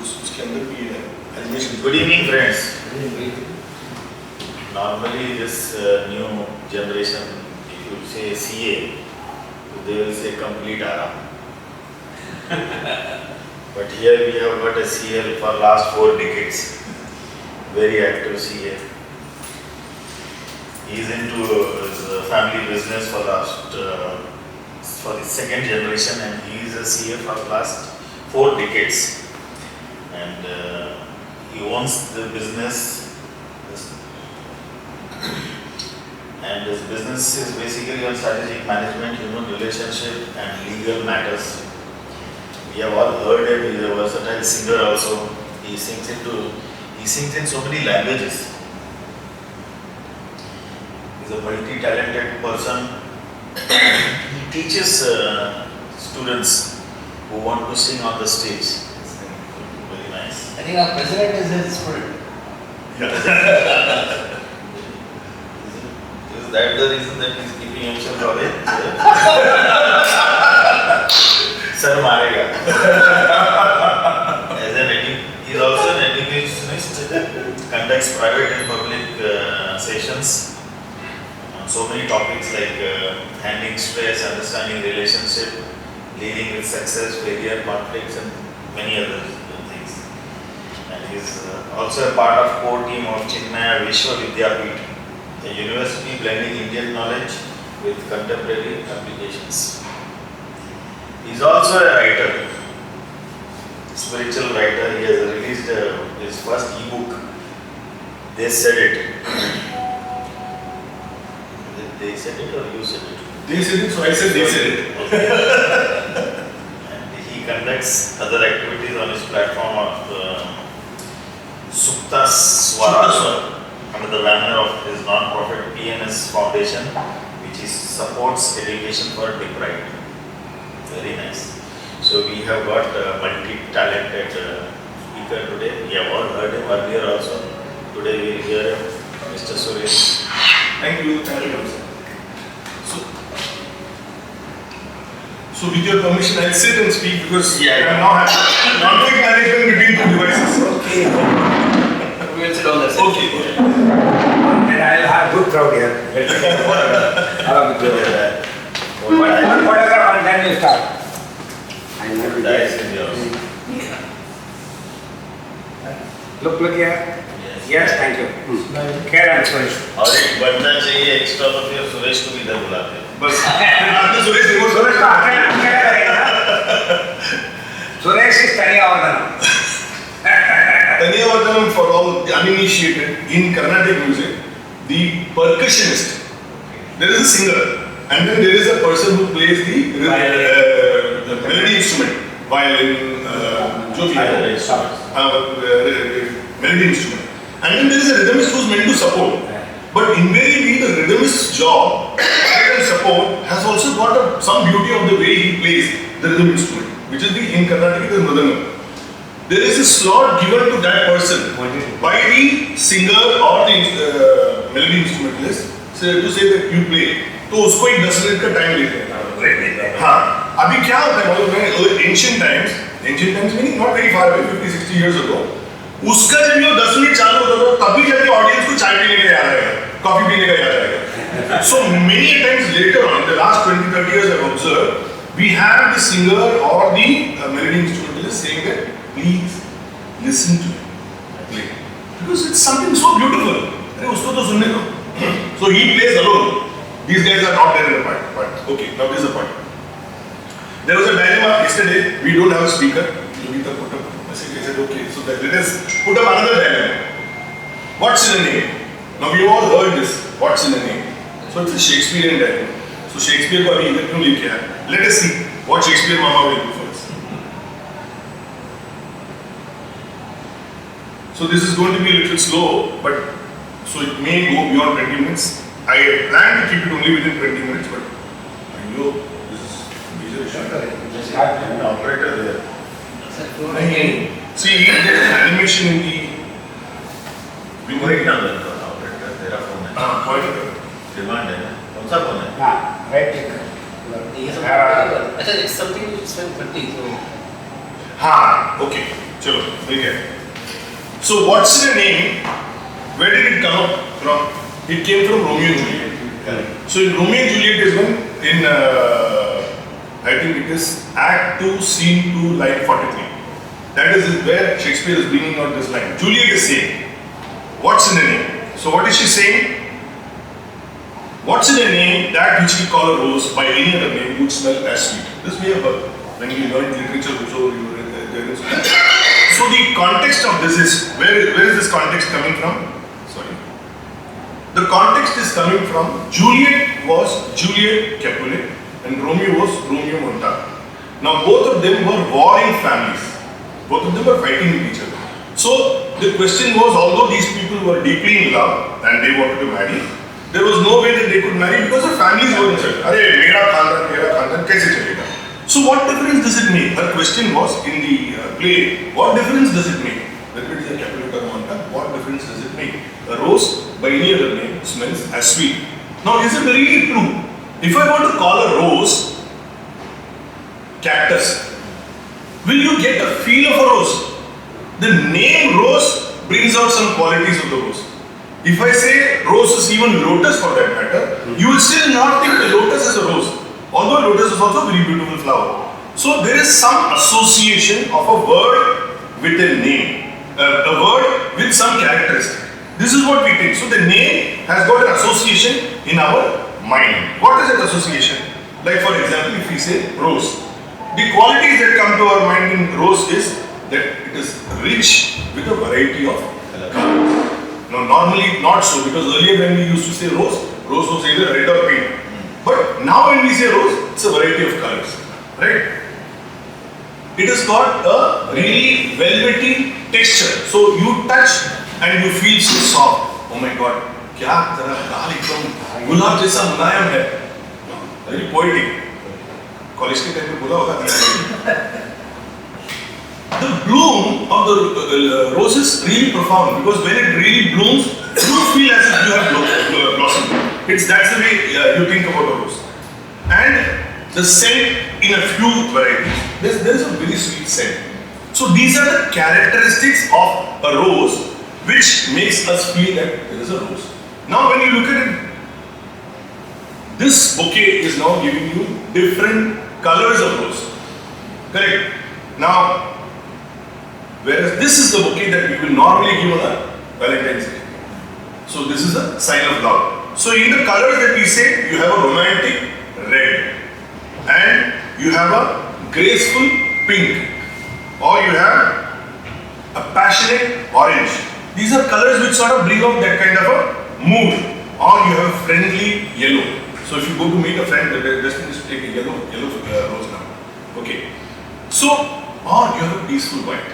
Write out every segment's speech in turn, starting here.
उसके अंदर भी animation. Good evening, friends. Normally, this new generation, if you say CA, they will say complete Aram. But here we have got a CL for last 4 decades. Very active CA. He is into family business for for the second generation, and he is a CA for the last 4 decades. And he owns the business. And his business is basically on strategic management, human relationship, and legal matters. We have all heard him. He is a versatile singer also. He sings in so many languages. He is a multi-talented person. He teaches students who want to sing on the stage. It's very nice. I think our president is his student. Is that the reason that he is keeping himself away? Sir marega. He is also an educationist, conducts private and public sessions on so many topics like handling stress, understanding relationship, leading with success, failure, conflicts, and many other things. And he is also a part of core team of Chinmaya Vishwa Vidyapeeth, a university blending Indian knowledge with contemporary applications. He is also a writer, spiritual writer. He has released his first ebook, They Said It. They said it or you said it? They said it, so I said they said it. Okay. And he conducts other activities on his platform of Sukta Swara under the banner of his non-profit PNS Foundation, which supports education for deprived. Very nice. So we have got a multi-talented speaker today. We have all heard him earlier also. Today we will hear him, Mr. Suresh. Thank you. So with your permission, I'll sit and speak because I am now having conflict management between 2 devices. Okay. We will sit on the side. Okay. And I'll have good crowd here. I'll have good crowd. Whatever, and then you start. That is yours. Look here. Yes, thank you. Care and Suresh. और एक बनना चाहिए extra तो फिर सुरेश को भी इधर बुलाते हैं. बस आपने सुरेश देखो Suresh का आगे रहेगा. Suresh is Taniyavardanam. Taniyavardanam for all the uninitiated in Carnatic music, the percussionist. There is a singer, and then there is a person who plays the melody instrument, violin, melody instrument. And then there is a rhythmist who is meant to support. But invariably, the rhythmist's job and support has also got some beauty of the way he plays the rhythm instrument, which is in Carnatic the Mridangam. There is a slot given to that person by the singer or the melody instrumentalist to say that you play. तो उसको एक 10 minute का time लेते हैं. हाँ, अभी क्या होता है मालूम है? Ancient times meaning not very far away, 50-60 years ago. उसका जब ये 10 मिनट चालू होता था, तभी जाके ऑडियंस को चाय पीने का याद आएगा, कॉफी पीने का याद आएगा. So many times later on, in the last 20-30 years, I've observed, we have the singer or the melody instrumentalist saying that, please listen to me play, because it's something so beautiful. अरे उसको तो सुनने दो. So he plays alone. These guys are not there in the part. But okay, now this is the point. There was a dilemma yesterday. We don't have a speaker. Lolita put up a message. I said, okay, so that let us put up another dilemma. What's in a name? Now we all heard this. What's in a name? So it's a Shakspearean dilemma. So Shakespeare को अभी इधर क्यों लेके आया? Let us see what Shakespeare Mama will do first. So this is going to be a little slow, but so it may go beyond 20 minutes. I plan to keep it only within 20 minutes, but I know this is a major issue. An operator there. See, there is animation in the. We wait on the operator. There are phone. Pointer. Demand है ना? कौन सा phone है? हाँ, right click. अच्छा, it's something which is 30, so Okay. Chalo, okay. So what's the name? Where did it come up from? It came from Romeo and Juliet. So in Romeo and Juliet is when I think it is Act 2, Scene 2, line 43. That is where Shakespeare is bringing out this line. Juliet is saying, what's in a name? So what is she saying? What's in a name that which we call a rose by any other name would smell as sweet? This we have heard when we learned literature. So the context of this is, where is this context coming from? Sorry. The context is coming from Juliet was Juliet Capulet and Romeo was Romeo Montague. Now both of them were warring families. Both of them were fighting with each other. So the question was, although these people were deeply in love and they wanted to marry, there was no way that they could marry because the families were inside. Arey, mera khandan, kaise chalega? So what difference does it make? Her question was in the play, what difference does it make? Whether it is a Capulet or Montague, what difference does it make? A rose by any other name smells as sweet. Now is it really true? If I want to call a rose cactus, will you get a feel of a rose? The name rose brings out some qualities of the rose. If I say rose is even lotus for that matter, you will still not think the lotus is a rose. Although lotus is also a very beautiful flower. So there is some association of a word with a name, a word with some characteristic. This is what we think. So the name has got an association in our mind. What is that association? Like for example, if we say rose, the qualities that come to our mind in rose is that it is rich with a variety of colors. Now normally not so, because earlier when we used to say rose, rose was either red or pink. But now when we say rose, it's a variety of colors, right? It has got a really velvety texture. So you touch and you feel so soft. Oh my God, क्या तेरा गाल एकदम गुलाब जैसा मुलायम है. Very poetic. College के time में बोला होगा. The bloom of the rose is really profound because when it really blooms, you feel as if you have blossomed. That's the way you think about a rose. And the scent in a few varieties. There is a very sweet scent. So these are the characteristics of a rose which makes us feel that there is a rose. Now when you look at it, this bouquet is now giving you different colors of rose. Correct? Now, whereas this is the bouquet that we will normally give on a Valentine's Day. So this is a sign of love. So in the colors that we say, you have a romantic red and you have a graceful pink, or you have a passionate orange. These are colors which sort of bring out that kind of a mood. Or you have a friendly yellow. So if you go to meet a friend, the best thing is to take a yellow rose now. Okay. So, or you have a peaceful white.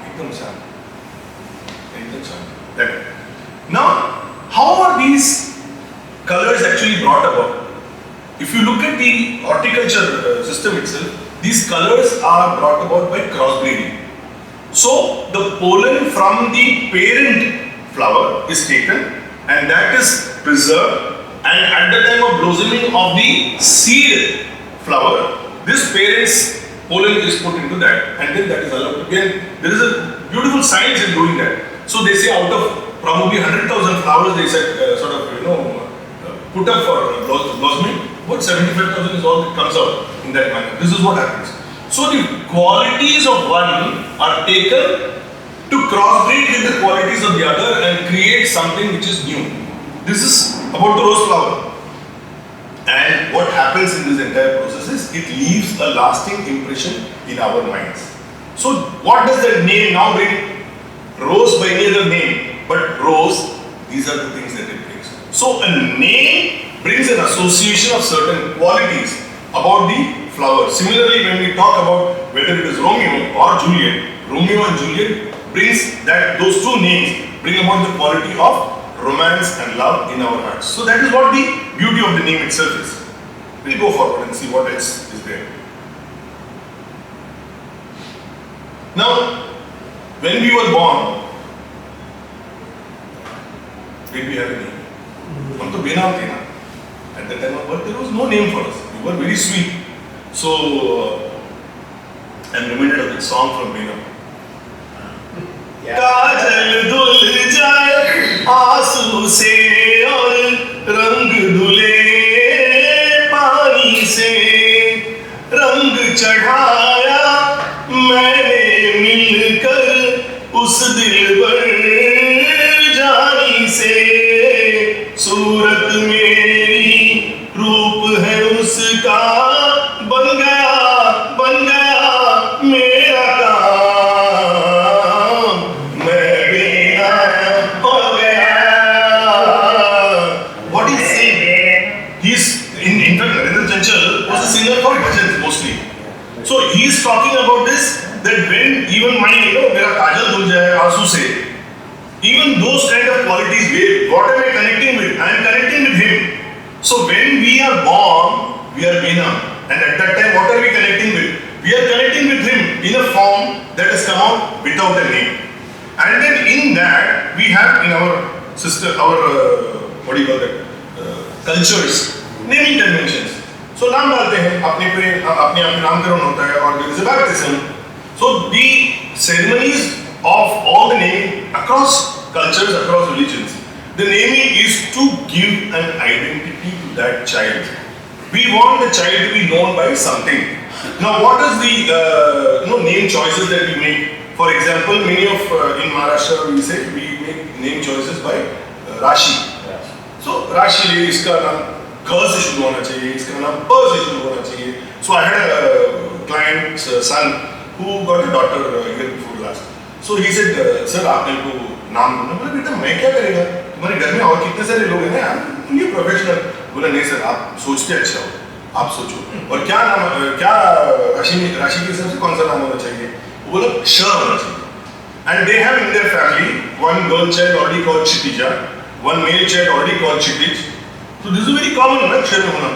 Ekdam shant. That. Now, how are these colors actually brought about? If you look at the horticulture system itself, these colors are brought about by crossbreeding. So, the pollen from the parent flower is taken and that is preserved, and at the time of blossoming of the seed flower, this parent's pollen is put into that and then that is allowed to be. And there is a beautiful science in doing that. So they say out of probably 100,000 flowers, they said put up for blossoming, about 75,000 is all that comes out in that manner. This is what happens. So the qualities of one are taken to crossbreed with the qualities of the other and create something which is new. This is about the rose flower. And what happens in this entire process is it leaves a lasting impression in our minds. So what does that name now bring? Rose by any other name, but rose, these are the things that it brings. So a name brings an association of certain qualities about the flower. Similarly, when we talk about whether it is Romeo or Juliet, Romeo and Juliet brings that those two names bring about the quality of romance and love in our hearts. So that is what the beauty of the name itself is. We'll go forward and see what else is there. Now, when we were born, did we have a name? हम तो बेनाम थे ना. At the time of birth, there was no name for us. We were very sweet. So, I'm reminded of favorite song from Meena. काजल धुल जाए आंसू से और रंग धुले पानी से, रंग चढ़ाया मैंने मिलकर उस दिलबर जानी से, सूरत मेरी रूप है उसका बन गया मेरा काम, मैं बिना हो गया. What is saying? He's in fact Narendra Chanchal was a singer for bhajans mostly. So he is talking about this, that when even my मेरा काजल धुल जाए आंसू से, even those kind of qualities, what am I connecting with? I am connecting with him. So when we are born, we are Meena, and at that time, what are we connecting with? We are connecting with him in a form that has come out without a name. And then in that, we have in our what do you call that? Cultures, naming conventions. So नाम डालते हैं, अपने नामकरण होता है, और there is a baptism. So the ceremonies of all the naming across cultures, across religions, the naming is to give an identity to that child. We want the child to be known by something. Now, what is the name choices that we make? For example, many of in Maharashtra we say we make name choices by Rashi. So Rashi ले इसका नाम क से शुरू होना चाहिए, इसका नाम प से शुरू होना चाहिए. So I had a client's son who got a daughter year before last. So he said, sir आप मेरे को नाम दो ना. बोला बेटा मैं क्या करेगा? तुम्हारे घर में और कितने सारे लोग हैं ना, ये प्रोफेशनल. बोला नहीं सर आप सोचते अच्छा हो, आप सोचो. और क्या नाम, क्या राशि के हिसाब से कौन सा नाम होना चाहिए? वो बोला श होना चाहिए. And they have in their family one girl child already called Chitija, one male child already called Chitij. So this is very common ना श में होना.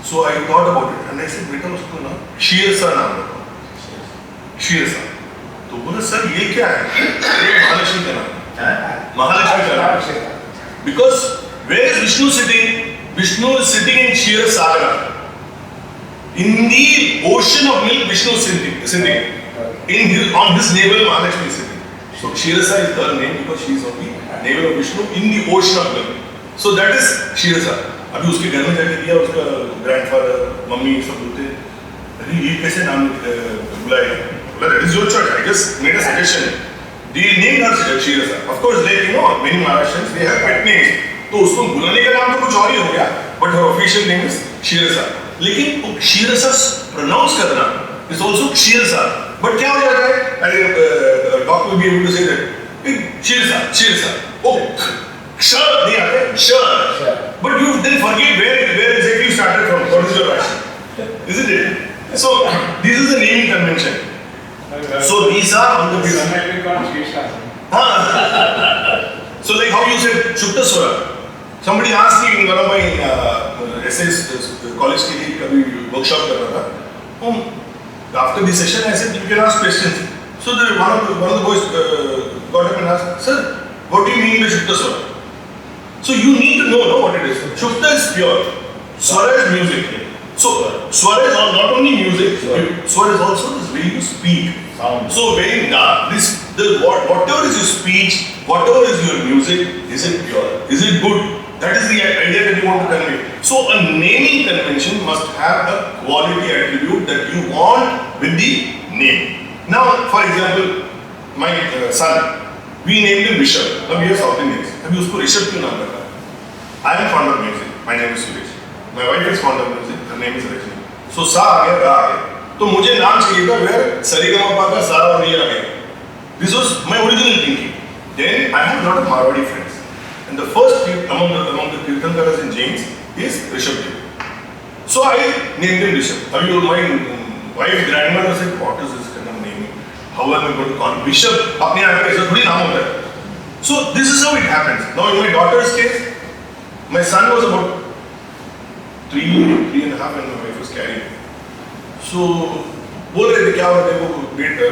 So I thought about it and I said बेटा उसको ना शीरसा नाम रखो. शीरसा. तो बोला सर ये क्या है? ये महालक्ष्मी का नाम. Mahalakshmi Karnataka. Because where is Vishnu sitting? Vishnu is sitting in Ksheer Sagar. In the ocean of milk, Vishnu is sitting. On his navel, Mahalakshmi is sitting. So Ksheerasa is her name because she is on the navel of Vishnu in the ocean of milk. So that is Ksheerasa. अभी उसके घर में जाके दिया, उसका grandfather, mummy सब बोलते हैं, अरे ये कैसे नाम बुलाया? बोला that is your choice. I just made a suggestion. They named her Ksheerasa. Of course, like many Maharashtrians, they have pet names. तो उसको बुलाने का नाम तो कुछ और ही हो गया, but her official name is Ksheerasa. लेकिन Ksheerasa pronounce करना is also Ksheerasa. But क्या हो जाता है? अरे doctor will be able to say that Ksheerasa. Oh, Ksha नहीं आता है, Sh. But you then forget where exactly you started from. What is your rashi? Isn't it? So this is the naming convention. So these are on the basis. So like how you said Shukta Swara. Somebody asked me in one of my essays, college के लिए कभी workshop कर रहा था. After the session I said you can ask questions. So one of the boys got up and asked, sir, what do you mean by Shukta Swara? So you need to know what it is. Shukta is pure. Swara is music. So Swara is not only music, Swara is also this way you speak. Sound. So when whatever is your speech, whatever is your music, is it pure? Is it good? That is the idea that you want to convey. So a naming convention must have a quality attribute that you want with the name. Now, for example, my son, we named him Rishabh. Now we have South Indians. अभी उसको ऋषभ क्यों नाम रखा? I am fond of music. My name is Suresh. My wife is fond of music. Her name is Rajni. So सा आ गया, गा आ गया. तो मुझे नाम चाहिए था where सरिगमा का सा और री आ गया. This was my original thinking. Then I have a lot of Marwadi friends, and the first among the Kirtankaras in Jains is Rishabh. So I named him Rishabh. Have you my wife's grandmother said, what is this kind of naming? How am I going to call him? Rishabh? अपने आप का ऐसा थोड़ी नाम होता है. So this is how it happens. Now in my daughter's case, my son was about 3 and a half when my wife was carrying. So बोल रहे थे क्या होगा देखो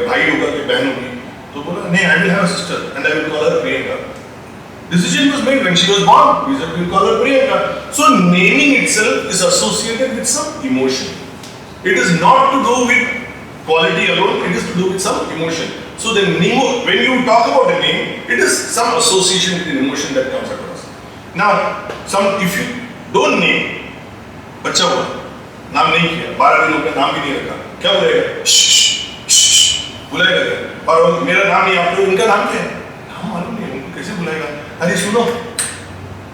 भाई होगा कि बहन होगी. तो बोला नहीं, I will have a sister and I will call her Priyanka. Decision was made when she was born. We said we will call her Priyanka. So naming itself is associated with some emotion. It is not to do with quality alone, it is to do with some emotion. So the name, when you talk about a name, it is some association with an emotion that comes across. Now, if you don't name, बच्चा हुआ, नाम नहीं किया, 12 दिनों का नाम भी नहीं रखा, क्या बोलेगा? बुलाएगा क्या? और मेरा नाम नहीं, आपको उनका नाम क्या है? नाम मालूम नहीं, उनको कैसे बुलाएगा? अरे सुनो,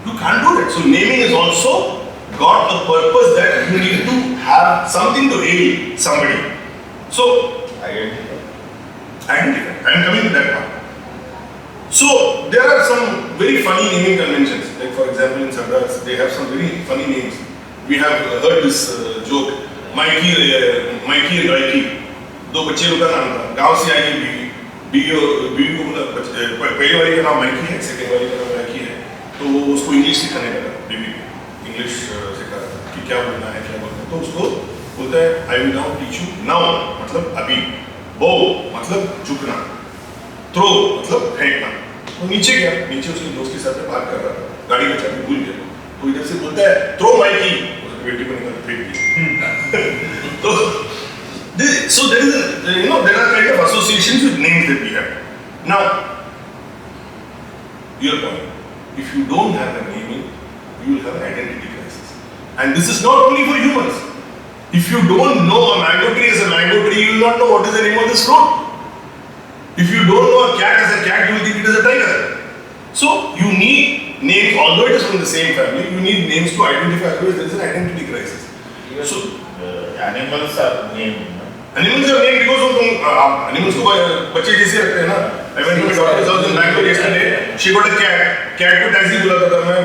you can't do that. So naming is also got a purpose that you need to have something to hail somebody. So identify. I am coming to that part. So there are some very funny naming conventions. Like for example in Sardars, they have some very funny names. We have heard this joke. Mikey and Raiki. दो बच्चे लोग का नाम था. गांव से आई बीवी को बोला पहले वाली का नाम माइकी है, सेकंड वाली का नाम राइकी है. तो वो उसको इंग्लिश सिखाने लगा, बीवी को इंग्लिश सिखा रहा कि क्या बोलना है क्या बोलना है. तो उसको बोलता है I will now teach you. Now मतलब अभी, बो मतलब झुकना, थ्रो मतलब फेंकना. तो नीचे गया, नीचे उसके दोस्त के साथ बात कर रहा था, गाड़ी का चाबी भूल गया. तो इधर से बोलता है थ्रो माइकी, उसकी बेटी को निकाल फेंक दिया. तो so there is there are kind of associations with names that we have. Now, your point. If you don't have a naming, you will have an identity crisis. And this is not only for humans. If you don't know a mango tree is a mango tree, you will not know what is the name of this fruit. If you don't know a cat is a cat, you will think it is a tiger. So you need names, although it is from the same family, you need names to identify, otherwise there is an identity crisis. So animals are named. Animals are named because of animals को बच्चे जैसे रखते हैं ना. I went to my daughter's house in Bangalore yesterday. She got a cat. Cat को taxi बुलाता था मैं,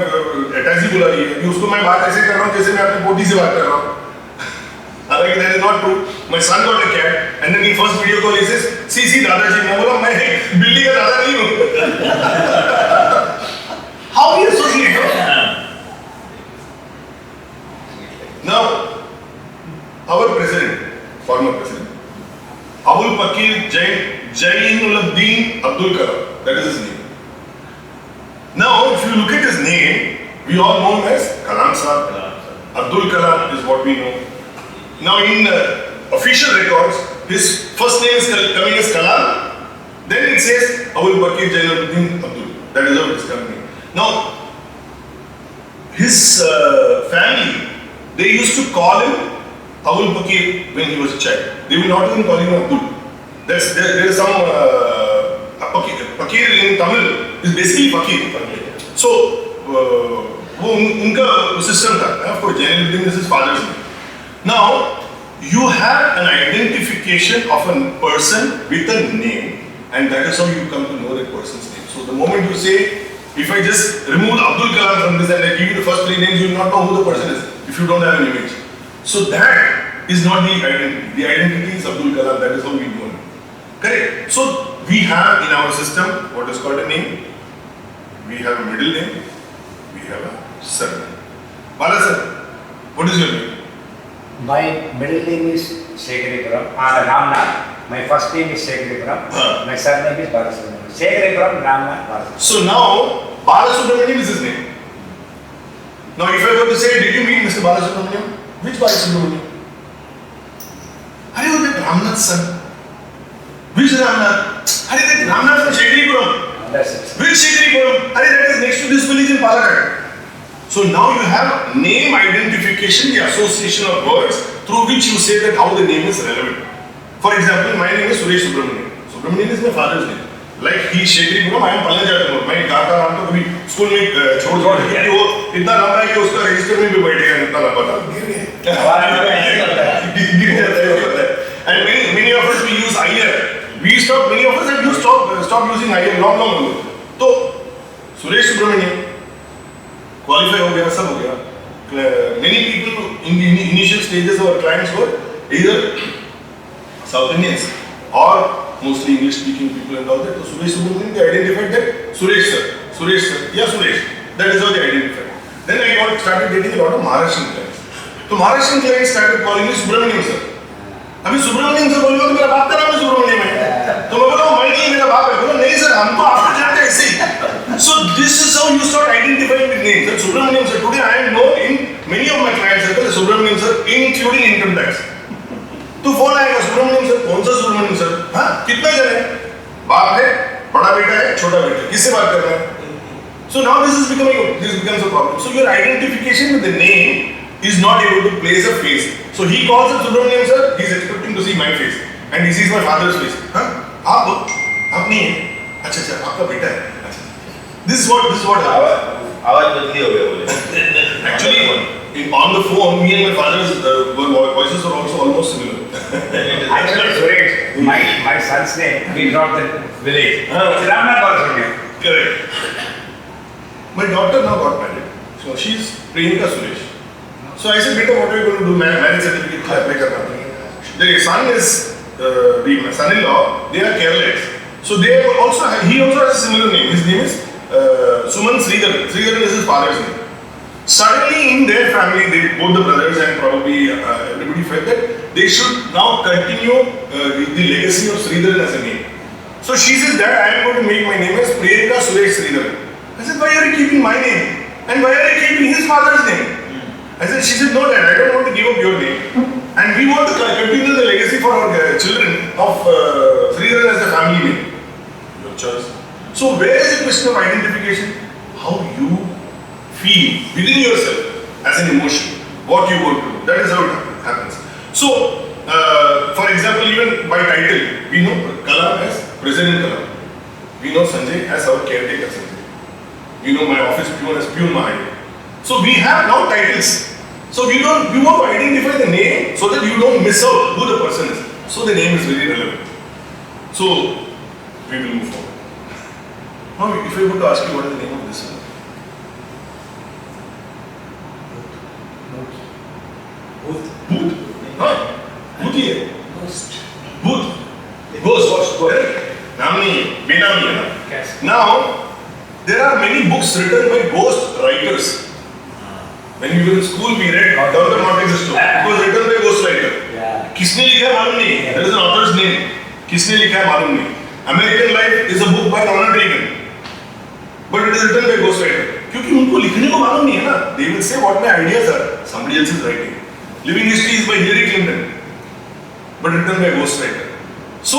टैक्सी बुला रही है. उसको मैं बात ऐसे कर रहा हूँ जैसे मैं अपनी पोती से बात कर रहा हूँ. हालांकि that is not true. My son got a cat and then in first video call he says, see दादाजी. मैं बोला मैं बिल्ली का दादा नहीं हूँ. How we associate? Now, our president, former president, Abul Pakir Jainuddin Abdul Kalam, that is his name. Now, if you look at his name, we all know him as Kalam Sahab. Abdul Kalam is what we know. Now, in official records, his first name is coming as Kalam, then it says Abul Pakir Jainuddin Abdul. That is how it is coming. Now, his family, they used to call him Abul Pakir when he was a child. They will not even call him Abdul. There is some Pakir in Tamil is basically Fakir. So वो उनका system था. Of course, Jainuddin is his father's name. Now you have an identification of a person with a name, and that is how you come to know that person's name. So the moment you say, if I just remove Abdul Kalam from this and I give you the first three names, you will not know who the person is if you don't have an image. So that is not the identity. The identity is Abdul Kalam. That is how we know him. Correct. So we have in our system what is called a name. We have a middle name. We have a surname. Bala sir, what is your name? My middle name is Shekaripuram, Ramnath. My first name is Shekaripuram. My surname is Balasubramanian. Shekaripuram, Ramnath, Balasubramanian. So now Balasubramanian is his name. Now if I were to say, did you meet Mr. Balasubramanian? Which Balasubramanian? Are you that Ramnath's son? Which Ramnath? Are you that Ramnath from Shekaripuram? That's it. Which Shekaripuram? Are you that is next to this village in Palakkad? So now you have name identification, the association of words through which you say that how the name is relevant. For example, my name is Suresh Subramanian. Subramanian is my father's name. Like he is Shekaripuram, I am Palanjatamur. My car का नाम तो कभी school में छोड़ दिया वो इतना लंबा है कि उसका रजिस्टर में भी बैठेगा इतना लंबा था गिर गया. And many of us we use IR. Many of us have used stop using IR long ago. तो सुरेश सुब्रमण्यम qualify हो गया, सब हो गया. Many people in the initial stages of our clients were either South Indians or mostly English speaking people and all that. So Suresh Subramanian, they identified that Suresh sir, yeah Suresh. That is how they identified. Then I started getting a lot of Maharashtrian clients. So Maharashtrian clients started calling me Subramanian sir. अभी सुब्रमण्यम से बोलिए तो मेरा बाप का नाम है सुब्रमण्यम है. तो मैं बोला मैं नहीं मेरा बाप है. बोला नहीं सर हम तो आपको जानते हैं ऐसे ही. So this is how you start identifying with names. That Subramanian sir, today I am known in many of my clients circles as Subramanian sir, including income tax. तो फोन आएगा सुब्रमण्यम सर, कौन सा छोटा बेटा किससे बात कर रहा है? So now this becomes a problem. So your identification with the name is not able to place a face. So he calls it Subramanian sir. He is expecting to see my face, and he sees my father's face. हाँ? आप नहीं है? अच्छा आपका बेटा है. अच्छा. This is what आवाज बदली हो गया बोले. Actually, on the phone, me and my father's voices are also almost similar. Actually, Suresh, my son's name, we dropped the village. It's Ramnath Balasubramanian. Correct. My daughter now got married. So she's Priyanka Suresh. So I said, beta, what are you going to do? Marriage certificate apply karna. The son is the son-in-law. They are Keralites. So he also has a similar name. His name is Suman Sridharan. Sridharan is his father's name. Suddenly in their family, both the brothers and probably everybody felt that they should now continue the legacy of Sridharan as a name. So she says that I am going to make my name as Priyanka Suresh Sridharan. I said, why are you keeping my name? And why are you keeping his father's name? She said, no dad, I don't want to give up your name. And we want to continue the legacy for our children of Sridharan as a family name. Your choice. So where is the question of identification? How you feel within yourself as an emotion, what you want to do. That is how it happens. So, for example, even by title, we know Kalam as President Kalam. We know Sanjay as our caretaker Sanjay. We know my office peon as Peon Mahadev. So we have now titles. So we want to identify the name so that you don't miss out who the person is. So the name is very relevant. So we will move forward. Now, if I were to ask you what is the name of this one? Booth. Huh? Booth here. Booth. Ghost. Namni, Benami. Now, there are many books written by ghost writers. When we were in school, we read Down the Mountain Store. It was written by a ghost writer. किसने लिखा है मालूम नहीं. There is an author's name. किसने लिखा है मालूम नहीं. American Life is a book by Ronald Reagan, but it is written by a ghost writer. क्योंकि उनको लिखने को मालूम नहीं है ना. They will say what my ideas are. Somebody else is writing. Living History is by Hillary Clinton, but written by a ghost writer. So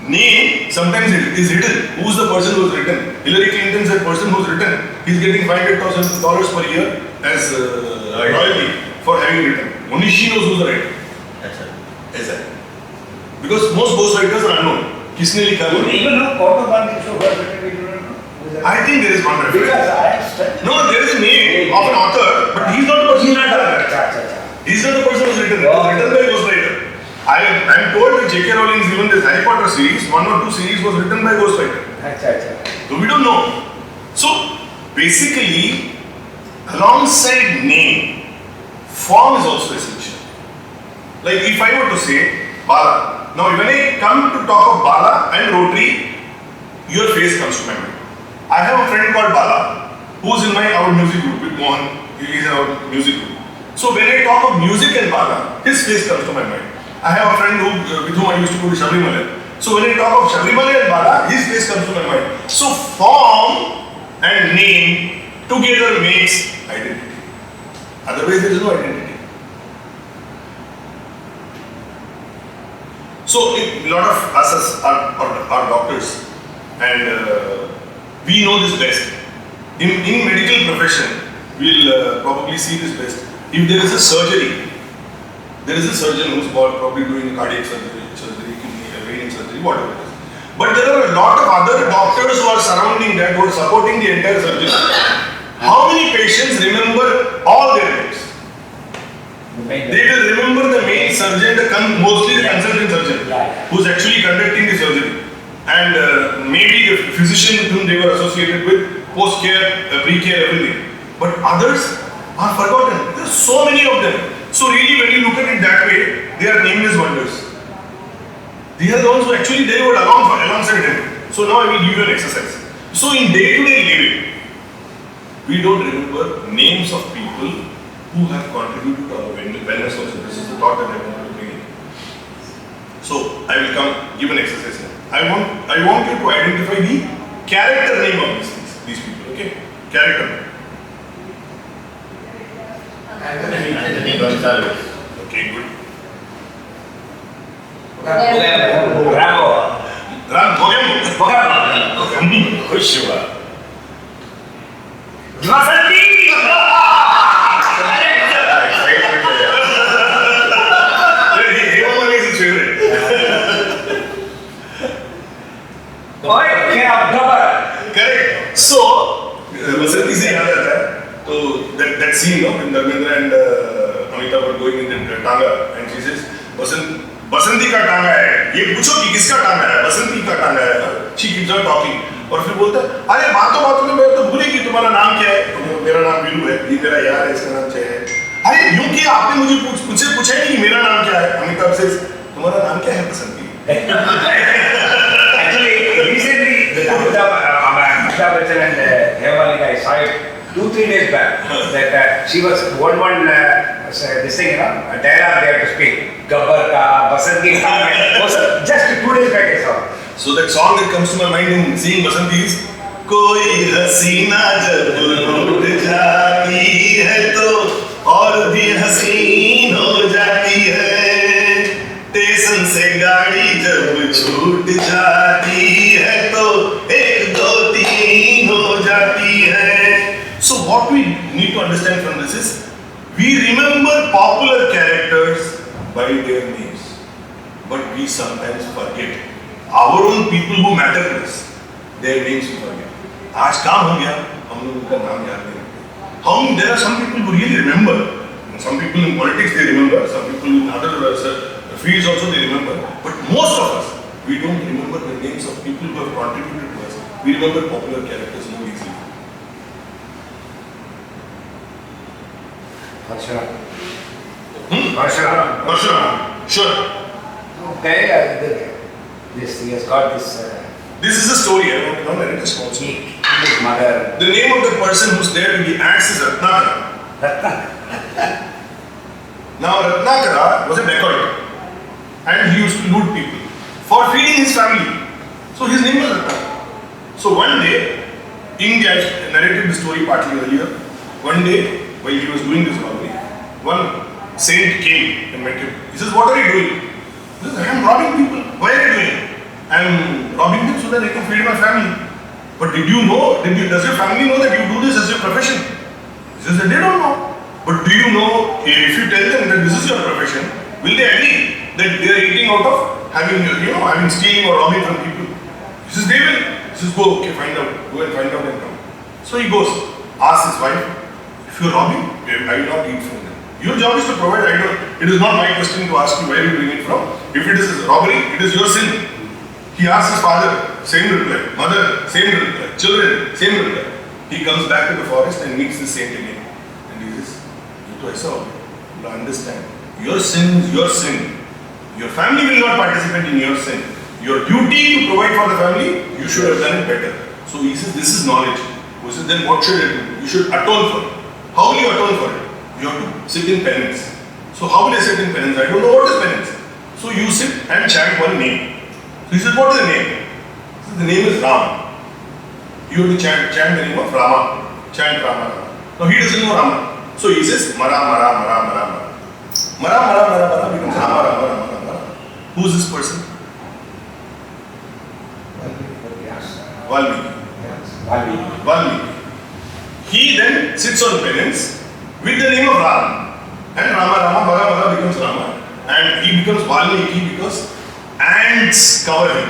name sometimes it is hidden. Who is the person who has written? Hillary Clinton is the person who has written. He is getting $500,000 per year as royalty for having written. Only she knows who is the writer. Is that? Because most ghost writers are unknown. किसने लिखा है? Even though Cotto Gandhi show was written, we do not know. I think there is one reference. Because I am studying. No, there is a name of an author, but he is not the person who written. He is not the person who has written. It is written by a ghost writer. I am told that J.K. Rowling's even this Harry Potter series, 1 or 2 series was written by a ghost writer. So we don't know. So basically, alongside name, form is also essential. Like if I were to say Bala. Now when I come to talk of Bala and Rotary, your face comes to my mind. I have a friend called Bala who is in our music group with Mohan. He is in our music group. So when I talk of music and Bala, his face comes to my mind. I have a friend with whom I used to go to Shakspearean. So when I talk of Shakspearean and Bala, his face comes to my mind. So form and name together makes identity. Otherwise there is no identity. So a lot of us are doctors, and we know this best. In medical profession, we'll probably see this best. If there is a surgery, there is a surgeon who's probably doing cardiac surgery, kidney, brain surgery, whatever it is. But there are a lot of other doctors who are surrounding that, who are supporting the entire surgery. How many patients remember all their names? They will remember the main surgeon, mostly the consultant surgeon, who's actually conducting the surgery, and maybe the physician with whom they were associated with, post-care, pre-care, everything. But others are forgotten. There are so many of them. So really, when you look at it that way, they are nameless wonders. They are the ones who actually delivered alongside him. So now I will give you an exercise. So in day-to-day living, we don't remember names of people who have contributed to our wellness also. This is the thought that I want to bring in. So I will give an exercise now. I want you to identify the character name of these people. Okay? Character name. Anthony Gonzalez. Okay, good. Bravo. Ram Moyam. Shiva. Vasanti! Hemamali is his favorite. Oi, Gabbar. Correct. So, Vasanti se yaad aata hai. So that scene, no, when Dharmendra and Amitabh were going in the tanga, and she says, बसंती का टांगा है, ये पूछो कि किसका टांगा है, बसंती का टांगा है. She keeps on talking. और फिर बोलता है, अरे बातों में मैं तो भूली कि तुम्हारा नाम क्या है. तो मेरा नाम वीरू है, ये मेरा यार है, इसका नाम जय है. अरे यूं कि आपने मुझे पूछा ही नहीं कि मेरा नाम क्या है. अमिताभ से तुम्हारा नाम क्या है बसंती. Actually, recently, the Amitabh Bachchan and Hemamali, I saw it 2-3 days back. That she was this thing, a dialogue they have to speak. Gabbar ka, Basanti ka, was just 2 days back I saw. So that song that comes to my mind in seeing Basanti is कोई हसीना जब रूठ जाती है तो और भी हसीन हो जाती है स्टेशन से गाड़ी जब छूट जाती है तो 1, 2, 3 हो जाती है. So what we need to understand from this is we remember popular characters by their names, but we sometimes forget our own people who matter to us, their names we forget. आज काम हो गया, हम लोग उनका नाम याद नहीं रखते. There are some people who really remember. Some people in politics they remember. Some people in other fields also they remember. But most of us, we don't remember the names of people who have contributed to us. We remember popular characters more easily. Parshurama. Sure. Okay, this he has got this. This is a story. I don't know it is small. His mother. The name of the person who's there with the axe is Ratnakara. Now Ratnakara was a dacoit and he used to loot people for feeding his family. So his name was Ratnakara. So one day, India narrated the story partly earlier. One day, while he was doing this robbery, one saint came and met him. He says, "What are you doing?" He says, "I am robbing people." "Why are you doing?" "I am robbing them so that I can feed my family." "But did you know, does your family know that you do this as your profession?" He says that they don't know. "But do you know, if you tell them that this is your profession, will they agree that they are eating out of having stealing or robbing from people?" He says they will. He says, "Go, okay, find out. Go and find out and come." So he goes, asks his wife, "If you are robbing, I will not eat from them. Your job is to provide. It is not my question to ask you where you bring it from. If it is robbery, it is your sin." He asks his father, same reply. Mother, same reply. Children, same reply. He comes back to the forest and meets the saint again. And he says, "You to aisa ho gaya. You understand. Your sin is your sin. Your family will not participate in your sin. Your duty to provide for the family, you should have done it better." So he says, "This is knowledge." He says, "Then what should I do?" "You should atone for it." "How will you atone for it?" "You have to sit in penance." "So how will I sit in penance? I don't know what is penance." "So you sit and chant one name." So he says, "What is the name?" He says, "The name is Ram." You have to chant the name of Rama. Chant Rama. Now he doesn't know Rama. So he says, "Mara, Mara, Mara, Mara, Mara." Mara, Mara, Mara, Mara becomes Rama, Rama, Rama, Rama. Who is this person? Valmiki. Valmiki. He then sits on penance with the name of Ram. And Rama, Rama, Mara, Mara becomes Rama. And he becomes Valmiki because ants cover him.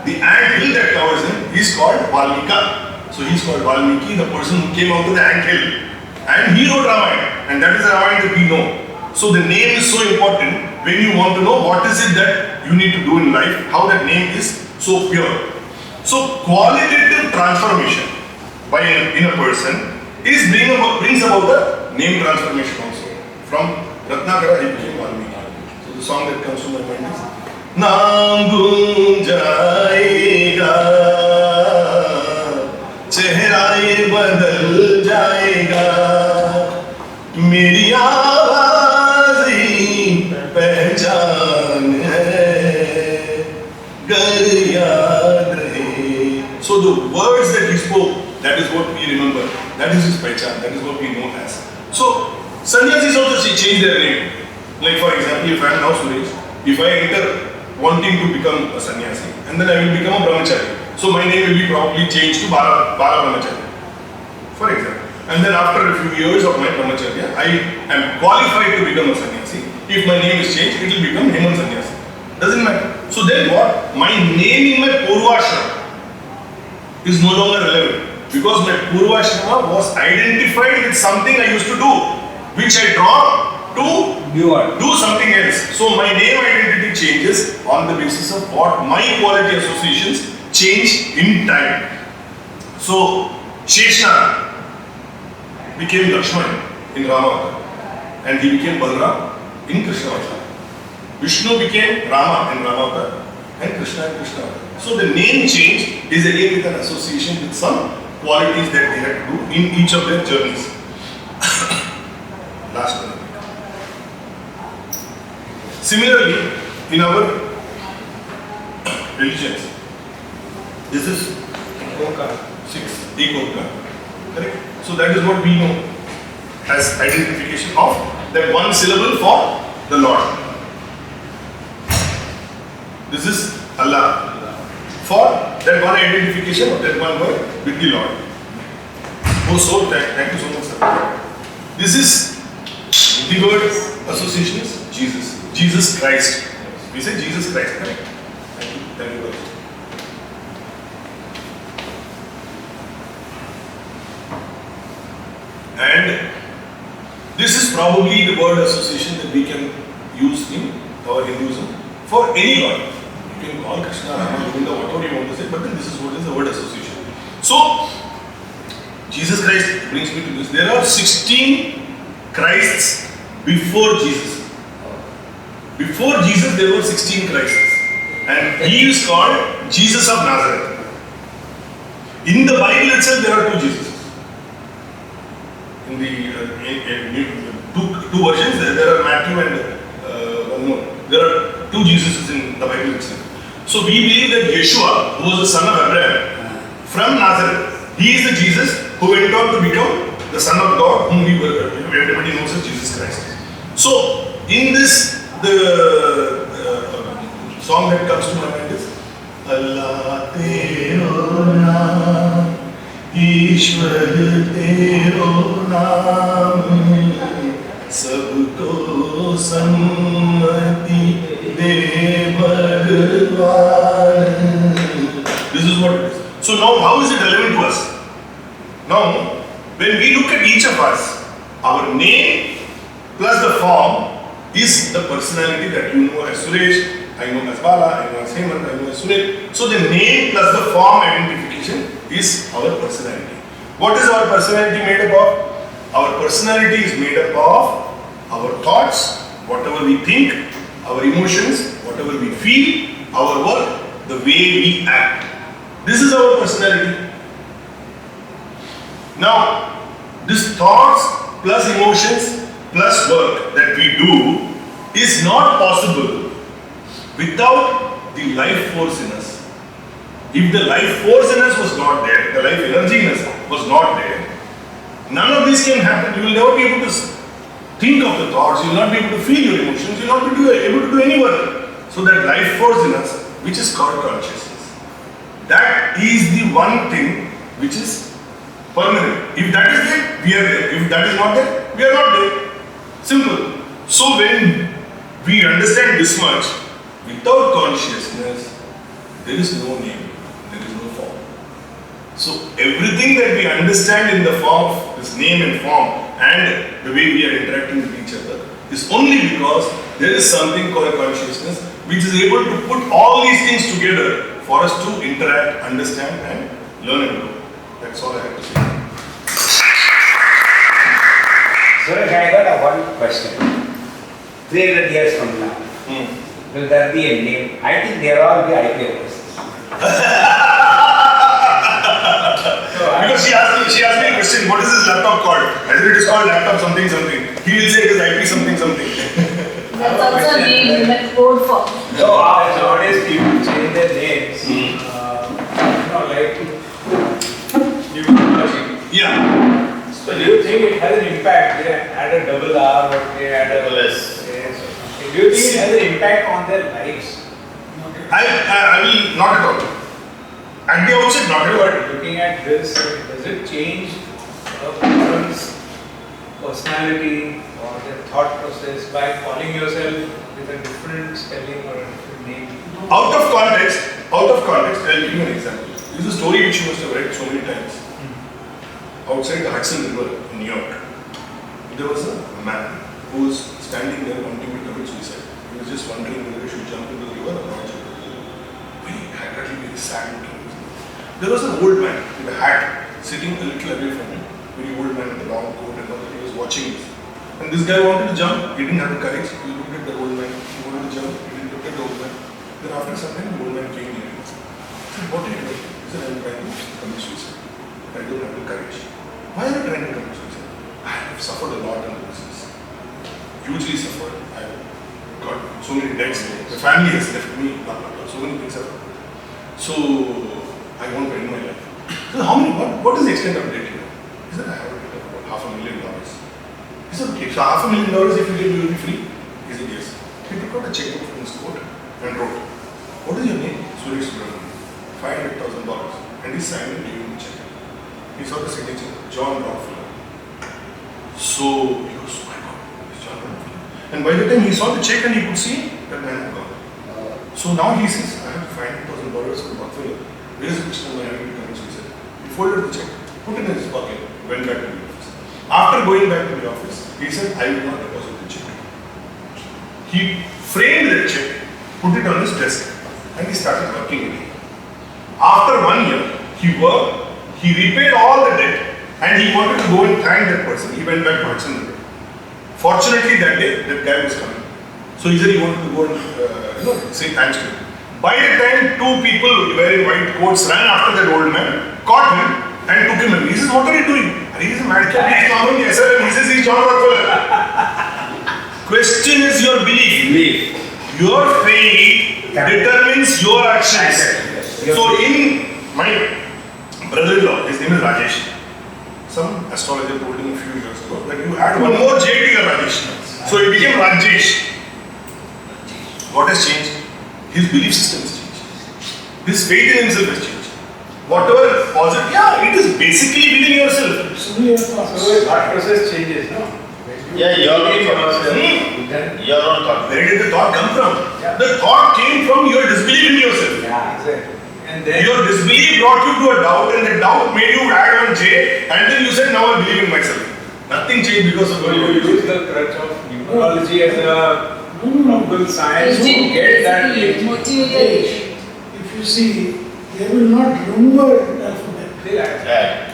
The ant hill that covers him is called Valmika. So he is called Valmiki, the person who came out of the ant hill. And he wrote Ramayana. And that is the Ramayana that we know. So the name is so important when you want to know what is it that you need to do in life, how that name is so pure. So qualitative transformation in a person brings about the name transformation also. From Ratnakara he became Valmiki. So the song that comes to my mind is नाम गूंज जाएगा, चेहरा ये बदल जाएगा, मेरी आवाज़ ही पहचान है, गर याद रहे. So the words that he spoke, that is what we remember. That is his pehchan. That is what we know as. So sannyasis also change their name. Like for example, if I am now Suresh, if I enter wanting to become a sannyasi, and then I will become a brahmachari. So my name will be probably changed to Bala Brahmacharya, for example. And then after a few years of my Brahmacharya, I am qualified to become a sannyasi. If my name is changed, it will become Hemant Sannyasi. Doesn't matter. So then what? My name in my Purvashrama is no longer relevant. Because my Purvashrama was identified with something I used to do, which I draw to do something else. So my name identity changes on the basis of what my quality associations change in time. So Sheshna became Lakshman in Rama and he became Balram in Krishna Avatar. Vishnu became Rama in Rama Avatar and Krishna in Krishna Avatar. So the name change is again with an association with some qualities that they had to do in each of their journeys. Last one. Similarly, in our religions, this is 6 Evoking. Correct? So that is what we know as identification of that one syllable for the Lord. This is Allah. For that one identification of that one word with the Lord. Oh, so thank you so much, sir. This is the word association is Jesus. Jesus Christ. We say Jesus Christ, correct? Thank you. Thank you very much. And this is probably the word association that we can use in our Hinduism for any god. You can call Krishna, Rama, Govinda, whatever you want to say, but then this is what is the word association. So, Jesus Christ brings me to this. There are 16 Christs before Jesus. Before Jesus, there were 16 Christs. And he is called Jesus of Nazareth. In the Bible itself, there are 2 Jesuses. In the two versions, there are Matthew and one more. There are 2 Jesuses in the Bible itself. So we believe that Yeshua, who was the son of Abraham, from Nazareth, he is the Jesus who went on to become the Son of God, whom everybody knows as Jesus Christ. So in this, the song that comes to my mind is Allah Tero Naam, Ishwar Tero Naam, Sabko Sammati De Bhagwan. This is what it is. So now how is it relevant to us? Now, when we look at each of us, our name plus the form is the personality that you know as Suresh, I know as Bala, I know as Hemant, I know as Suresh. So the name plus the form identification is our personality. What is our personality made up of? Our personality is made up of our thoughts, whatever we think, our emotions, whatever we feel, our work, the way we act. This is our personality. Now, this thoughts plus emotions plus work that we do is not possible without the life force in us. If the life force in us was not there, the life energy in us was not there, none of this can happen. You will never be able to think of the thoughts, you will not be able to feel your emotions, you will not be able to do any work. So that life force in us, which is called consciousness, that is the one thing which is permanent. If that is there, we are there. If that is not there, we are not there. Simple. So when we understand this much, without consciousness, there is no name, there is no form. So everything that we understand in the form of this name and form and the way we are interacting with each other is only because there is something called consciousness which is able to put all these things together for us to interact, understand and learn and grow. That's all I have to say. Suresh, I got one question. 300 years from now, will there be a name? I think they are all the IPOs. Because she asked me a question, what is this laptop called? I said it is called laptop something something. He will say it is IP something something. That's also a name in the code form. So nowadays people change their names. Like numerology. Yeah. So do you think it has an impact? They add a double R or they add a Double S. S. Do you think it has an impact on their lives? I will not at all. At the outset, not at all. Looking at this, does it change a person's personality or their thought process by calling yourself with a different spelling or a different name? Out of context, I'll give you an example. This is a story which you must have read so many times. Outside the Hudson River in New York, there was a man who was standing there wanting to commit suicide. He was just wondering whether he should jump into the river or not jump into the river. Very sad. There was an old man with a hat sitting a little away from him. Very old man with a long coat and all that. He was watching this. And this guy wanted to jump. He didn't have the courage. He looked at the old man. He wanted to jump. He didn't look at the old man. Then after some time, the old man came near him. He said, "What are you doing?" He said, "I'm trying to commit suicide. I don't have the courage." "Why are you trying to commit suicide?" "I have suffered a lot in the business. Hugely suffered. I have got so many debts. The family has left me. Blah, blah, blah. So many things have happened. So I want to end my life." So what is the extent of debt here? He said, "I have a debt of about $500,000. He said, "Okay, so $500,000 if you get, you will be free?" He said, "Yes." He took out a checkbook from his coat and wrote, "What is your name?" "Suresh Subramanian. $500,000. And he signed and gave him the check. He saw the signature, John Rockefeller. So he goes, "My God, it's John Rockefeller." And by the time he saw the check and he could see, that man had gone. So now he says, "I have $500,000 from Rockefeller. Where is the question of my having to commit suicide?" He folded the check, put it in his pocket, went back to the office. After going back to the office, he said, "I will not deposit the check." He framed the check, put it on his desk, and he started working again. After 1 year, he worked, he repaid all the debt, and he wanted to go and thank that person. He went back to Hudson River. Fortunately, that day, that guy was coming. So he said he wanted to go and say thanks to him. By the time 2 people wearing white coats ran after that old man, caught him, and took him in. He says, "What are you doing?" And he is a madcap. He's not yes, sir. And he says, "He's John Rockefeller." Question is your belief. Your faith determines your actions. So in my brother-in-law, his name is Rajesh. Some astrologer told him a few years ago that you add one more J to your Rajesh. So he became Rajesh. What has changed? His belief system has changed. His faith in himself has changed. Whatever positive, it is basically within yourself. So your thought process changes, no? Yeah, your own thought. Then Your own thought. Where did the thought come from? Yeah. The thought came from your disbelief in yourself. exactly. And then Your disbelief brought you to a doubt, and the doubt made you add on J, and then you said, "Now I believe in myself." Nothing changed because of so you use the crutch of numerology as a probable science to Engine, get that basically, motivator. If you see, they will not remember alphabet. Yeah.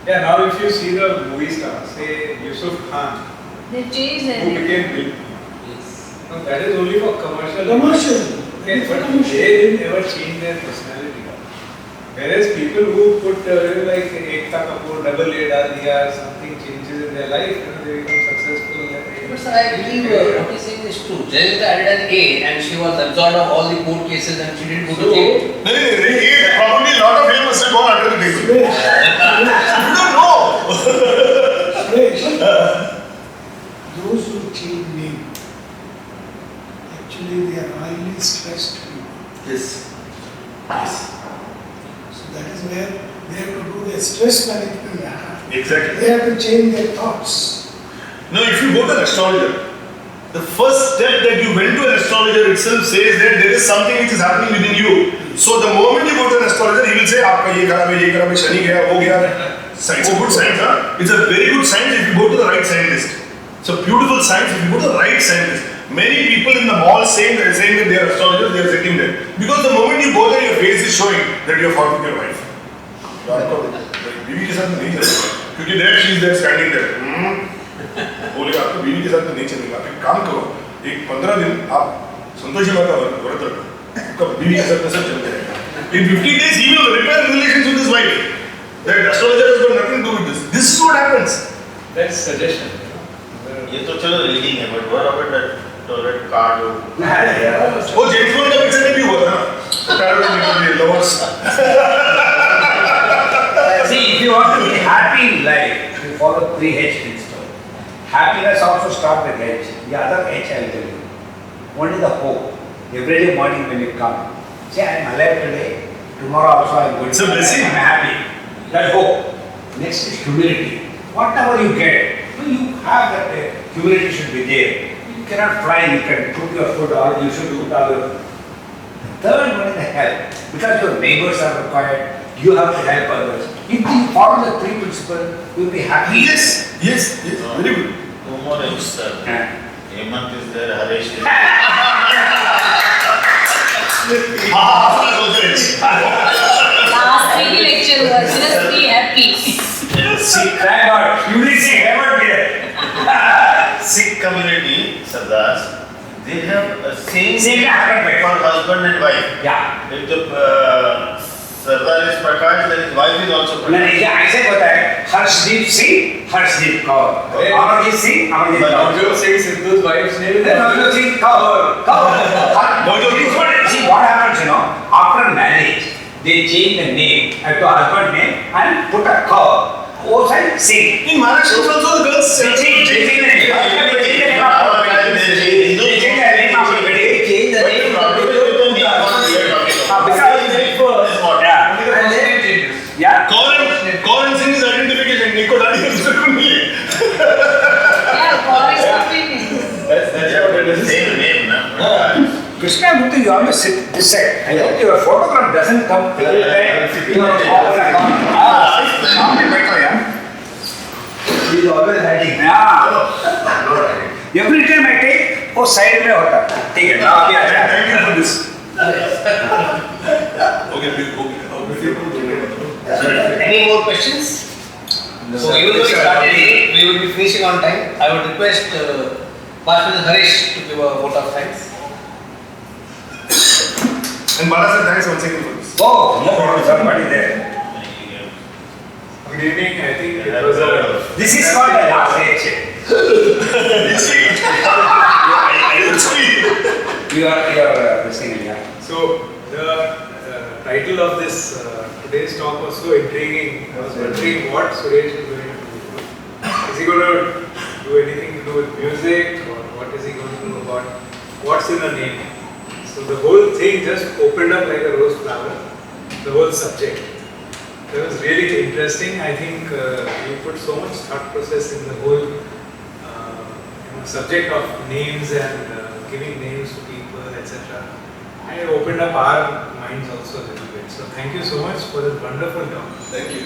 Yeah, now if you see the movie stars, say Yusuf Khan, They change who their name. became Bill. No, that is only for commercial. Commercial. Okay, but they didn't ever change their personality. Whereas people who put like Ekta Kapoor, double A डाल दिया, something changes in their life, they become successful. But sir, I believe what he's saying is true. Jayalalitha added an A and she was absorbed of all the court cases and she didn't go to jail. Probably a lot of him must have gone under the table. You don't know. Suresh, those who change name, actually they are highly stressed people. Yes. So that is where they have to do their stress management. Exactly. They have to change their thoughts. Now, if you go to an astrologer, the first step that you went to an astrologer itself says that there is something which is happening within you. So the moment you go to an astrologer, he will say, "Aapka ye kharab hai, shani gaya, wo gaya." It's a good science, huh? It's a very good science if you go to the right scientist. It's a beautiful science if you go to the right scientist. Many people in the mall saying that they are astrologers, they are sitting there. Because the moment you go there, your face is showing that you have fought with your wife. बीवी के साथ नहीं चलेगा, क्योंकि there she is there standing there. बोले आपको बीवी के साथ नहीं चलेगा, आप एक काम करो, एक 15 दिन आप संतोषी माता व्रत रखो, आपका बीवी के साथ सब चलते रहेगा. In 50 days he will repair relations with his wife. That astrologer has got nothing to do with this. This is what happens. That's suggestion. ये तो चलो रीडिंग है, but what about that toilet card? वो James bond का picture में भी हुआ था, टैरोट में lovers. See, if you want to be happy in life, you follow 3H principle. Happiness also starts with H. The other H I will tell you. Only the hope. Every day morning when you come, say, "I am alive today. Tomorrow also I am going It's a blessing. I am happy. Let go. Next is humility. Whatever you get, you have that humility should be there. You cannot fly, you can put your foot or you should put all your. The third one is the help. Because your neighbors are required, you have to help others. If you follow the three principles, you will be happy. Yes, yes, yes, very good. Two more names, sir. Yeah. Hemant is there, Harish is there. Last week lecture was just be happy. See, thank God. You didn't see heaven here. Sikh community, Sardars, they have a same Same name husband. for husband and wife. Yeah. If the Sardar is Prakash, then his wife is also मैंने Prakash. ये ऐसे बताया Harshdeep Singh Harshdeep Kaur Amarjeet Singh Amarjeet Kaur Navjot Singh Sidhu's wife's name is Navjot Singh Kaur see what happens after marriage they change the name to husband name and put a Kaur वो side Singh In Maharashtra also the girls they change the name they change the name after wedding Change the name. yeah Kaur and Singh is identification. Nico Dadi is Yeah, God is complete. That's what it is. Same name, na? Krishna Murthy, you always sit this side. I hope your photograph doesn't come every time. You are all around. Better, yeah. He is always hiding. Yeah. Every time I take, वो side में होता. ठीक है. अभी आ जाए. Thank you for this. Okay, okay. Any more questions? So even though we started late, we will be finishing on time. I would request Pastor Harish to give a vote of thanks. And Bala sir, thanks once again for this. Oh, no problem. Somebody there. Good evening. I think it was a This is called the last lecture. You are listening, yeah. So the title of this today's talk was so intriguing. I was wondering what Suresh is going to do. Is he going to do anything to do with music, or what is he going to do about what's in a name? So the whole thing just opened up like a rose flower. The whole subject. That was really interesting. I think you put so much thought process in the whole subject of names and giving names to people, etc. And it opened up our minds also a little bit. So thank you so much for this wonderful talk. Thank you.